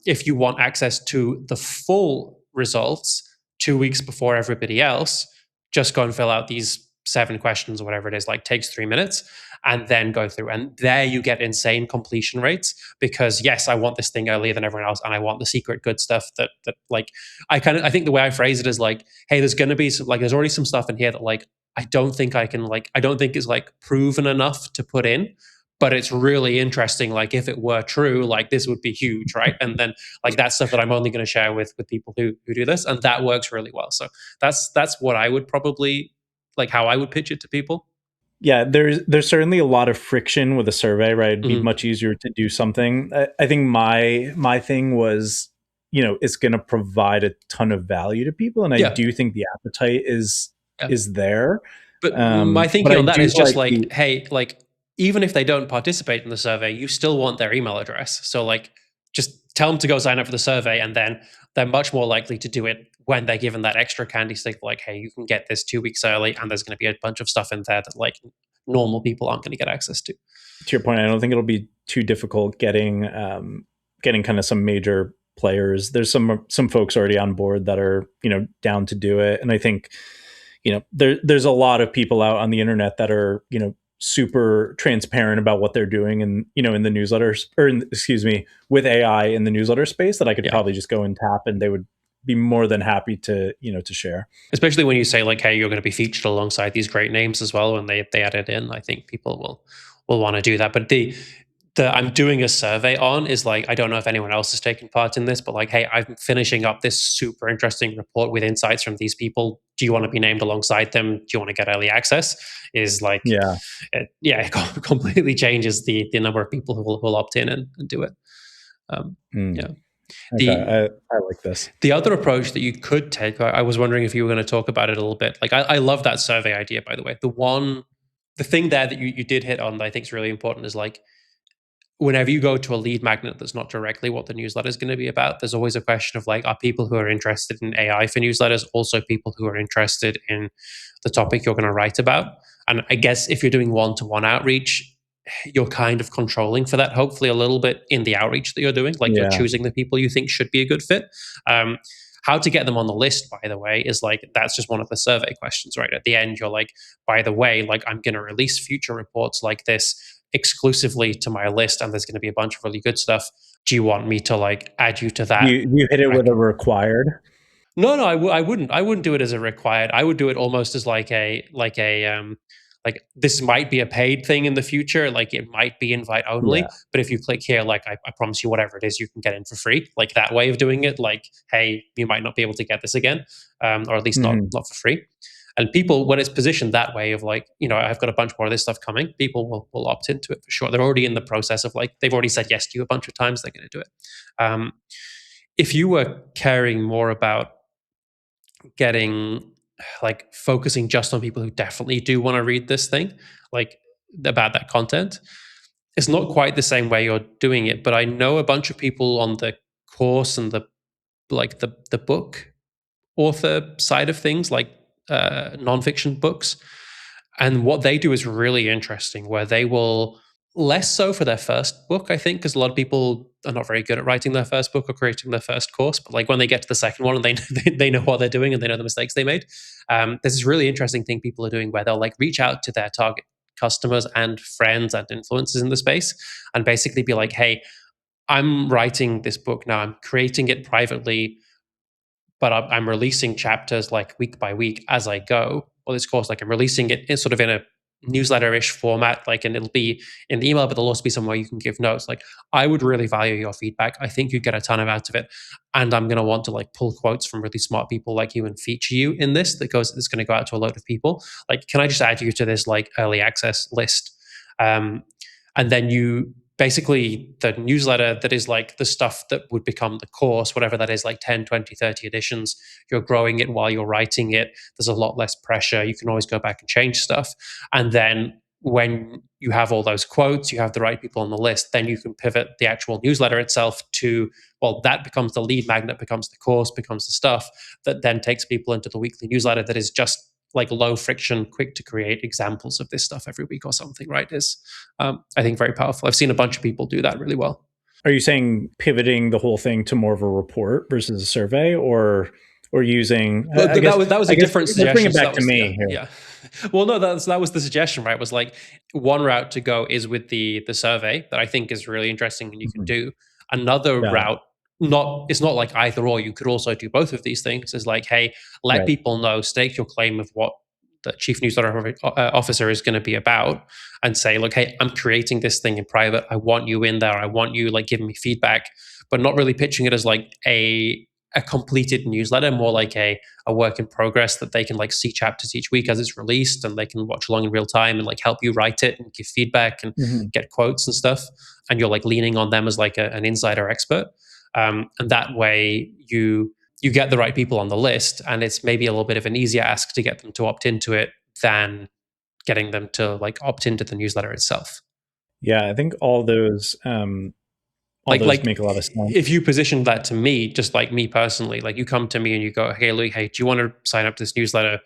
If you want access to the full results 2 weeks before everybody else, just go and fill out these 7 questions or whatever it is, like takes 3 minutes, and then go through. And there you get insane completion rates because yes, I want this thing earlier than everyone else, and I want the secret good stuff that like I think the way I phrase it is like, hey, there's gonna be some, like there's already some stuff in here that like I don't think is like proven enough to put in, but it's really interesting. Like if it were true, like this would be huge, right? And then like that's stuff that I'm only going to share with people who do this, and that works really well. So that's what I would probably like how I would pitch it to people. Yeah, there's certainly a lot of friction with a survey, right? It'd be Mhm. much easier to do something. I think my thing was, it's going to provide a ton of value to people, and I Yeah, do think the appetite is yeah. is there. But my But thinking I on that do is just like like, the hey, like even if they don't participate in the survey, you still want their email address. So like, just tell them to go sign up for the survey, and then they're much more likely to do it when they're given that extra candy stick. Like, hey, you can get this 2 weeks early, and there's going to be a bunch of stuff in there that like normal people aren't going to get access to. to your point, I don't think it'll be too difficult getting kind of some major players. There's some folks already on board that are down to do it, and I think there's a lot of people out on the internet that are super transparent about what they're doing, and in the newsletters, excuse me, with AI in the newsletter space, that I could Yeah. probably just go and tap, and they would be more than happy to share. Especially when you say like, "Hey, you're going to be featured alongside these great names as well." When they add it in, I think people will want to do that. But the I'm doing a survey on is like, I don't know if anyone else is taking part in this, but like, hey, I'm finishing up this super interesting report with insights from these people. Do you want to be named alongside them? Do you want to get early access? Is like, Yeah. it completely changes the number of people who will opt in and do it. Um, Mm. yeah. Okay, The I like this. the other approach that you could take, I was wondering if you were going to talk about it a little bit. Like, I love that survey idea, by the way. The thing there that you did hit on that I think is really important is like, whenever you go to a lead magnet that's not directly what the newsletter is going to be about, there's always a question of like, are people who are interested in AI for newsletters also people who are interested in the topic you're going to write about? And I guess if you're doing one-to-one outreach, you're kind of controlling for that, hopefully a little bit in the outreach that you're doing. Like, you're Yeah. choosing the people you think should be a good fit. Um, how to get them on the list, by the way, is like, that's just one of the survey questions, right? At the end, you're like, by the way, like, I'm going to release future reports like this exclusively to my list, and there's going to be a bunch of really good stuff. Do you want me to like add you to that? You hit it with a required? No, no, I wouldn't. I wouldn't do it as a required. I would do it almost as like this might be a paid thing in the future. Like, it might be invite Yeah. only. But if you click here, like, I promise you, whatever it is, you can get in for free. Like, that way of doing it. Like, hey, you might not be able to get this again, or at least Mhm. not for free. And people, when it's positioned that way of like, I've got a bunch more of this stuff coming, people will opt into it for sure. They're already in the process of like, they've already said yes to you a bunch of times. They're going to do it. Um, if you were caring more about getting like focusing just on people who definitely do want to read this thing, like, about that content, it's not quite the same way you're doing it. But I know a bunch of people on the course and the book author side of things, like nonfiction books. And what they do is really interesting, where they will, less so for their first book, I think, because a lot of people are not very good at writing their first book or creating their first course. But like, when they get to the second one and they know what they're doing and they know the mistakes they made, there's this really interesting thing people are doing where they'll like reach out to their target customers and friends and influencers in the space and basically be like, hey, I'm writing this book now. I'm creating it privately, but I'm releasing chapters like week by week as I go. Well, this course, like, I'm releasing it in sort of in a newsletter-ish format, like, and it'll be in the email, but there'll also be somewhere you can give notes. Like, I would really value your feedback. I think you get a ton of out of it, and I'm going to want to like pull quotes from really smart people like you and feature you in this. It's going to go out to a load of people. Like, can I just add you to this like early access list? Um, and then you basically, the newsletter that is like the stuff that would become the course, whatever that is, like 10, 20, 30 editions, you're growing it while you're writing it. There's a lot less pressure. You can always go back and change stuff. And then when you have all those quotes, you have the right people on the list, then you can pivot the actual newsletter itself to, well, that becomes the lead magnet, becomes the course, becomes the stuff that then takes people into the weekly newsletter that is just like low friction, quick to create examples of this stuff every week or something, right? Is I think very powerful. I've seen a bunch of people do that really well. Are you saying pivoting the whole thing to more of a report versus a survey, or using? Well, that was I a guess different let's bring suggestion. it So back that to was, yeah, me here. yeah. Well, no, that was the suggestion, right? Was like, one route to go is with the survey that I think is really interesting and you can Mhm. do. Another Got it. route, not it's not like either or. You could also do both of these things. Is like, hey, let Right. people know, stake your claim of what the chief newsletter officer is going to be about, and say, look, hey, I'm creating this thing in private. I want you in there. I want you like giving me feedback, but not really pitching it as like a completed newsletter, more like a work in progress that they can like see chapters each week as it's released, and they can watch along in real time and like help you write it and give feedback and Mhm. get quotes and stuff. And you're like leaning on them as like an insider expert. And that way you get the right people on the list, and it's maybe a little bit of an easier ask to get them to opt into it than getting them to like opt into the newsletter itself. Yeah, I think all those Like make a lot of sense. if you position that to me, just like me personally, like, you come to me and you go, hey Louis, hey, do you want to sign up to this newsletter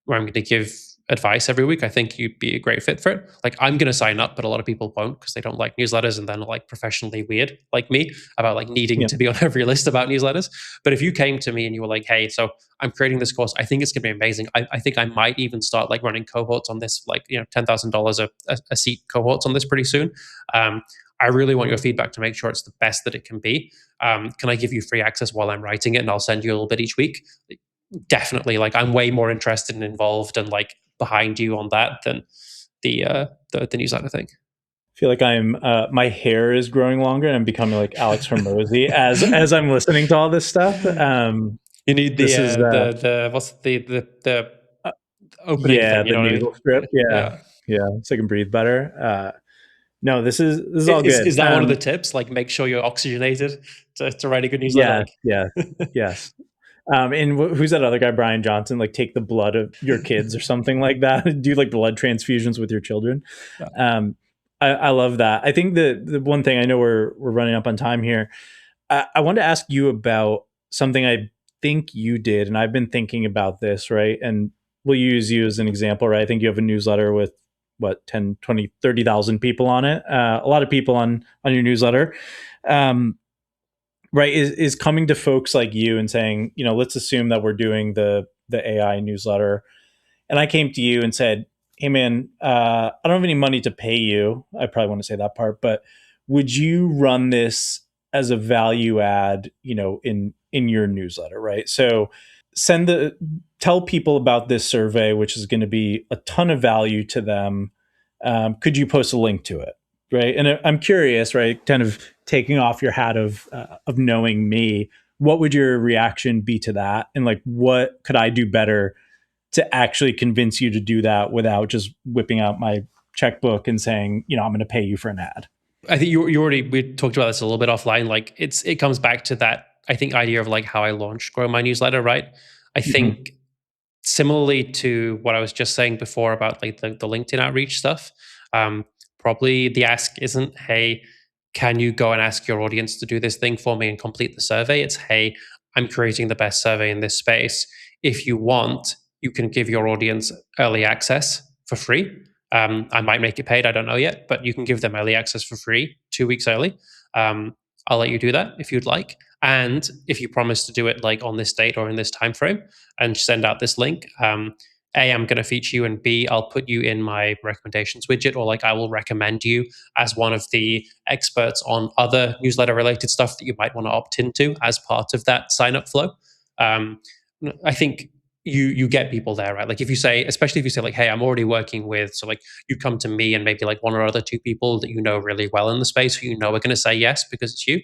where I'm going to give advice every week? I think you'd be a great fit for it. Like, I'm going to sign up, but a lot of people won't because they don't like newsletters and then are like professionally weird like me about like needing Yeah. to be on every list about newsletters. But if you came to me and you were like, hey, so I'm creating this course, I think it's going to be amazing. I think I might even start like running cohorts on this, like, $10,000 a seat cohorts on this pretty soon. Um, I really want your feedback to make sure it's the best that it can be. Can I give you free access while I'm writing it, and I'll send you a little bit each week? Definitely, like, I'm way more interested and involved and like behind you on that than the newsletter thing. I feel like my hair is growing longer and I'm becoming like Alex Hormozy as I'm listening to all this stuff. You need This is the what's the opening yeah, thing, you the know what I nasal mean? strip. Yeah, Yeah. yeah, so I can breathe better. No, this is all Is good. that one of the tips? Like, make sure you're oxygenated to write a good newsletter. Yeah, Like, yeah, yes. And who's that other guy, Brian Johnson? Like, take the blood of your kids or something like that. Do like blood transfusions with your children. yeah. I love that. I think the one thing, I know we're running up on time here. I wanted to ask you about something I think you did, and I've been thinking about this, right? And we'll use you as an example, right? I think you have a newsletter with what, 10, 20, 30,000 people on it. A lot of people on your newsletter. Um, right, is coming to folks like you and saying, let's assume that we're doing the AI newsletter, and I came to you and said, hey man, I don't have any money to pay you. I probably want to say that part, but would you run this as a value add, in your newsletter, right? So send the tell people about this survey, which is going to be a ton of value to them. Could you post a link to it, right? And I'm curious, right, kind of taking off your hat of knowing me, what would your reaction be to that, and like what could I do better to actually convince you to do that without just whipping out my checkbook and saying, I'm going to pay you for an ad. I think you already, we talked about this a little bit offline. Like, it comes back to that, I think, idea of like how I launched Grow My Newsletter, right? I Mhm. think similarly to what I was just saying before about like the LinkedIn outreach stuff, um, probably the ask isn't, hey, can you go and ask your audience to do this thing for me and complete the survey? It's, hey, I'm creating the best survey in this space. If you want, you can give your audience early access for free. I might make it paid, I don't know yet, but you can give them early access for free 2 weeks early. I'll let you do that if you'd like. And if you promise to do it like on this date or in this time frame, and send out this link. A, I'm going to feature you, and B, I'll put you in my recommendations widget, or like I will recommend you as one of the experts on other newsletter related stuff that you might want to opt into as part of that sign up flow. Um, I think you get people there, right? Like if you say, especially if you say like, hey, I'm already working with, so like you come to me and maybe like one or other two people that you know really well in the space who you know are going to say yes because it's you,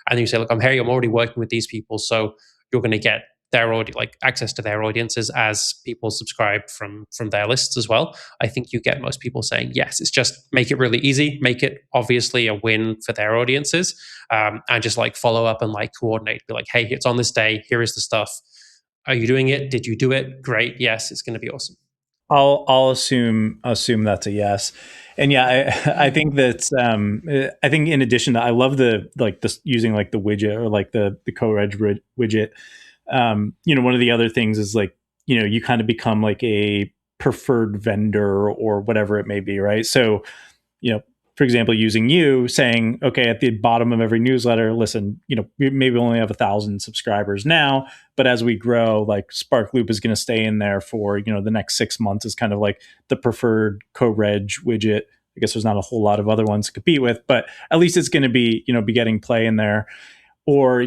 and you say, look, I'm already working with these people, so you're going to get their like access to their audiences as people subscribe from their lists as well. I think you get most people saying yes. It's just make it really easy, make it obviously a win for their audiences, and just like follow up and like coordinate. Be like, hey, it's on this day. Here is the stuff. Are you doing it? Did you do it? Great. Yes, it's going to be awesome. I'll assume that's a yes, and yeah, I think that I think in addition to, I love the like this using like the widget or like the co-reg widget. One of the other things is like, you kind of become like a preferred vendor or whatever it may be, right? So, you know, for example, using you saying, okay, at the bottom of every newsletter, listen, we maybe only have 1,000 subscribers now, but as we grow, like Spark Loop is going to stay in there for, the next 6 months is kind of like the preferred co-reg widget. I guess there's not a whole lot of other ones to compete with, but at least it's going to be, be getting play in there. Or,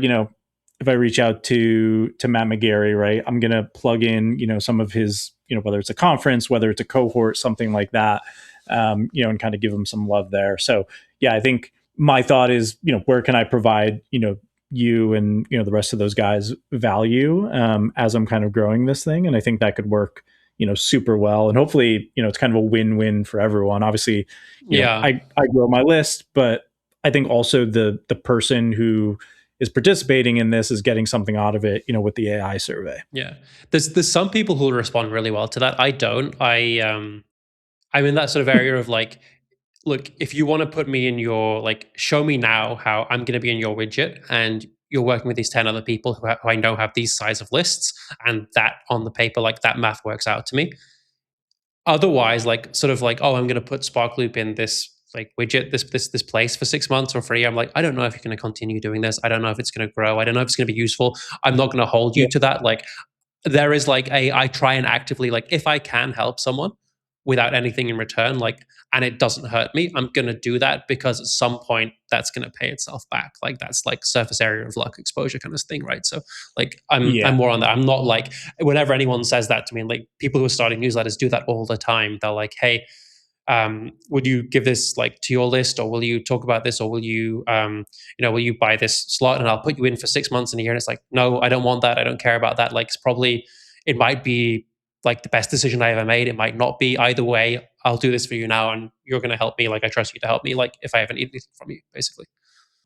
if I reach out to Matt McGarry, right, I'm going to plug in, some of his, whether it's a conference, whether it's a cohort, something like that, and kind of give them some love there. So, yeah, I think my thought is, where can I provide, you and, the rest of those guys value as I'm kind of growing this thing. And I think that could work, super well. And hopefully, it's kind of a win-win for everyone. Obviously, Yeah. I grow my list, but I think also the person who is participating in this is getting something out of it, with the AI survey. Yeah. There's some people who will respond really well to that. I don't. I'm in that sort of area of like, look, if you want to put me in your, like, show me now how I'm going to be in your widget, and you're working with these 10 other people who I know have these size of lists, and that on the paper, like that math works out to me. Otherwise, like sort of like, oh, I'm going to put Sparkloop in this like widget, this place for 6 months for free. I'm like, I don't know if you're going to continue doing this. I don't know if it's going to grow. I don't know if it's going to be useful. I'm not going to hold you Yeah. to that. Like, there is like I try and actively, like, if I can help someone without anything in return, like, and it doesn't hurt me, I'm gonna do that, because at some point that's gonna pay itself back. Like, that's like surface area of luck exposure kind of thing, right? So like I'm Yeah. more on that. I'm not like, whenever anyone says that to me, like people who are starting newsletters do that all the time. They're like, hey, would you give this like to your list, or will you talk about this, or will you will you buy this slot and I'll put you in for 6 months and a year? And it's like, no, I don't want that. I don't care about that. Like, it's probably, it might be like the best decision I ever made. It might not be. Either way, I'll do this for you now, and you're going to help me. Like I trust you to help me. Like if I ever need anything from you, basically.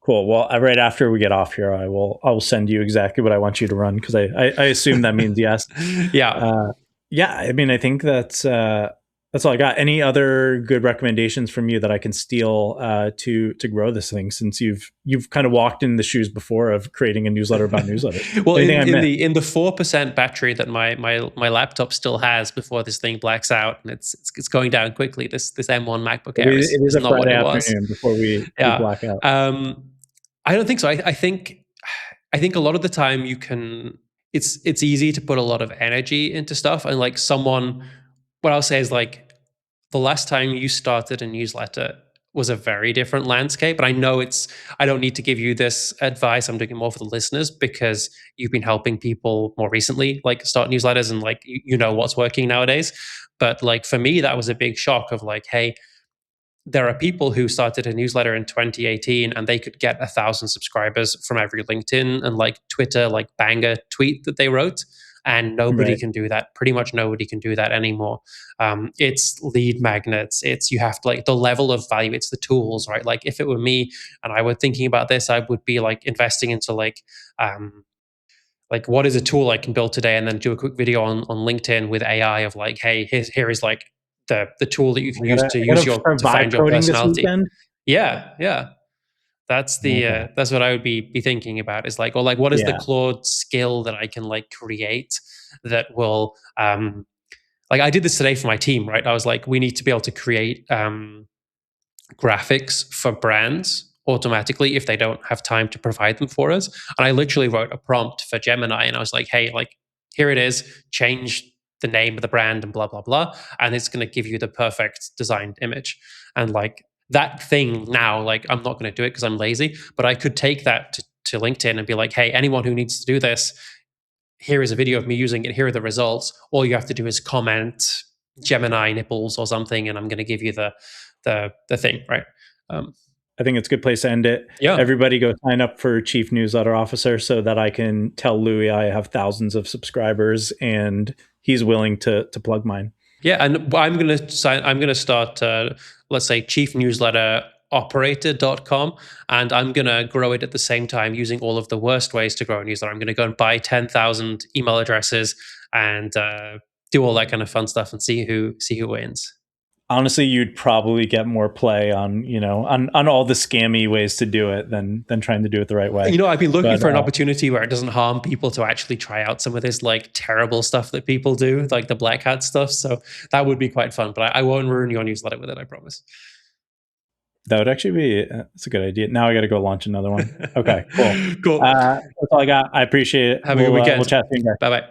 Cool. Well, right after we get off here, I will send you exactly what I want you to run, because I assume that means yes. Yeah. Yeah, I mean, I think that's all I got. Any other good recommendations from you that I can steal to grow this thing? Since you've kind of walked in the shoes before of creating a newsletter about newsletters. Well, Anything I missed? in the 4% battery that my laptop still has before this thing blacks out, and it's going down quickly. This M1 MacBook Air It is is a not what Friday it was. afternoon before we Yeah. black out. I don't think so. I think a lot of the time you can. It's easy to put a lot of energy into stuff, and like someone, what I'll say is like the last time you started a newsletter was a very different landscape. And I know I don't need to give you this advice. I'm doing it more for the listeners because you've been helping people more recently, like start newsletters and like, you know what's working nowadays. But like for me, that was a big shock of like, hey, there are people who started a newsletter in 2018 and they could get 1,000 subscribers from every LinkedIn and like Twitter, like banger tweet that they wrote. And nobody Right. can do that. Pretty much nobody can do that anymore. It's lead magnets. It's you have to like the level of value. It's the tools, right? Like if it were me and I were thinking about this, I would be like investing into like what is a tool I can build today, and then do a quick video on LinkedIn with AI of like, hey, here is like the tool that you can use I gotta start to vibe find your coding this personality. weekend. Yeah, yeah. Okay. That's what I would be thinking about is like, or like what is the Yeah. Claude skill that I can like create that will like I did this today for my team, right? I was like, we need to be able to create graphics for brands automatically if they don't have time to provide them for us. And I literally wrote a prompt for Gemini and I was like, hey, like, here it is, change the name of the brand and blah, blah, blah. And it's going to give you the perfect designed image. And like that thing now, like, I'm not going to do it because I'm lazy, but I could take that to LinkedIn and be like, hey, anyone who needs to do this, here is a video of me using it. Here are the results. All you have to do is comment Gemini nipples or something, and I'm going to give you the thing, right? Um, I think it's a good place to end it. yeah, Everybody go sign up for Chief Newsletter Officer so that I can tell Louis I have thousands of subscribers and he's willing to plug mine. yeah, and I'm going to sign. I'm going to start. Let's say chiefnewsletteroperator.com, and I'm going to grow it at the same time using all of the worst ways to grow a newsletter. I'm going to go and buy 10,000 email addresses and do all that kind of fun stuff and see who wins. Honestly, you'd probably get more play on, on all the scammy ways to do it than trying to do it the right way. You know, I've been looking But for an opportunity where it doesn't harm people to actually try out some of this like terrible stuff that people do, like the black hat stuff. So that would be quite fun. But I won't ruin your newsletter with it, I promise. that would actually be that's a good idea. Now I got to go launch another one. Okay, cool. Cool. That's all I got. I appreciate it. Have a good We'll weekend. chat soon, guys. Bye bye.